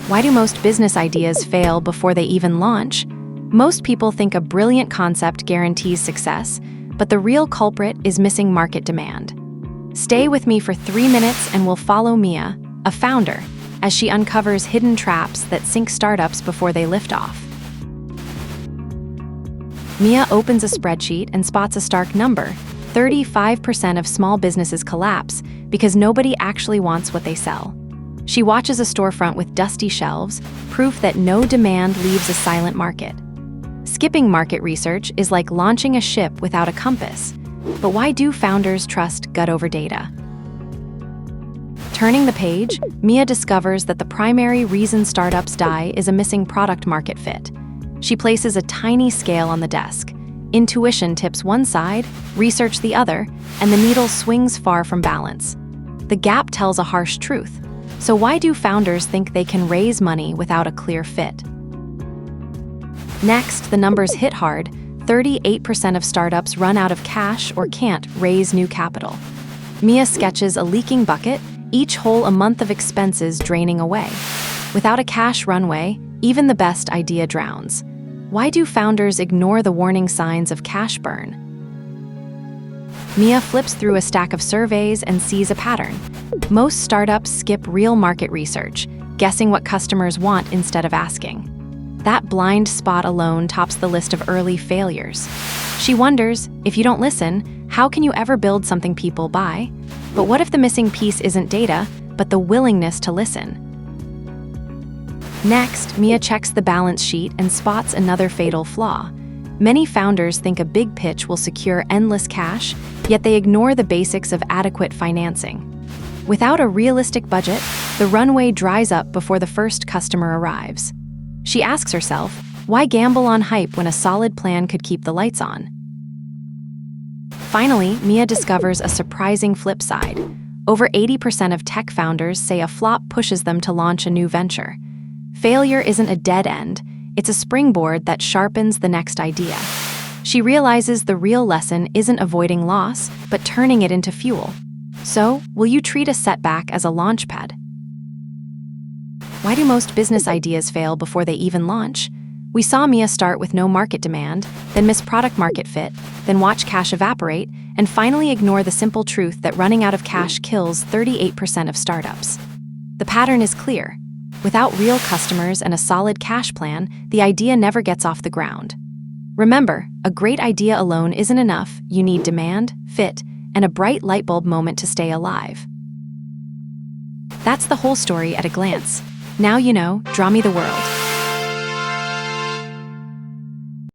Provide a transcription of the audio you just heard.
Why do most business ideas fail before they even launch? Most people think a brilliant concept guarantees success, but the real culprit is missing market demand. Stay with me for 3 minutes and we'll follow Mia, a founder, as she uncovers hidden traps that sink startups before they lift off. Mia opens a spreadsheet and spots a stark number. 35% of small businesses collapse because nobody actually wants what they sell. She watches a storefront with dusty shelves, proof that no demand leaves a silent market. Skipping market research is like launching a ship without a compass. But why do founders trust gut over data? Turning the page, Mia discovers that the primary reason startups die is a missing product market fit. She places a tiny scale on the desk. Intuition tips one side, research the other, and the needle swings far from balance. The gap tells a harsh truth. So why do founders think they can raise money without a clear fit? Next, the numbers hit hard. 38% of startups run out of cash or can't raise new capital. Mia sketches a leaking bucket, each hole a month of expenses draining away. Without a cash runway, even the best idea drowns. Why do founders ignore the warning signs of cash burn? Mia flips through a stack of surveys and sees a pattern. Most startups skip real market research, guessing what customers want instead of asking. That blind spot alone tops the list of early failures. She wonders, if you don't listen, how can you ever build something people buy? But what if the missing piece isn't data, but the willingness to listen? Next, Mia checks the balance sheet and spots another fatal flaw. Many founders think a big pitch will secure endless cash, yet they ignore the basics of adequate financing. Without a realistic budget, the runway dries up before the first customer arrives. She asks herself, why gamble on hype when a solid plan could keep the lights on? Finally, Mia discovers a surprising flip side. Over 80% of tech founders say a flop pushes them to launch a new venture. Failure isn't a dead end, it's a springboard that sharpens the next idea. She realizes the real lesson isn't avoiding loss, but turning it into fuel. So, will you treat a setback as a launchpad? Why do most business ideas fail before they even launch? We saw Mia start with no market demand, then miss product market fit, then watch cash evaporate, and finally ignore the simple truth that running out of cash kills 38% of startups. The pattern is clear. Without real customers and a solid cash plan, the idea never gets off the ground. Remember, a great idea alone isn't enough. You need demand, fit, and a bright light bulb moment to stay alive. That's the whole story at a glance. Now you know, draw me the world.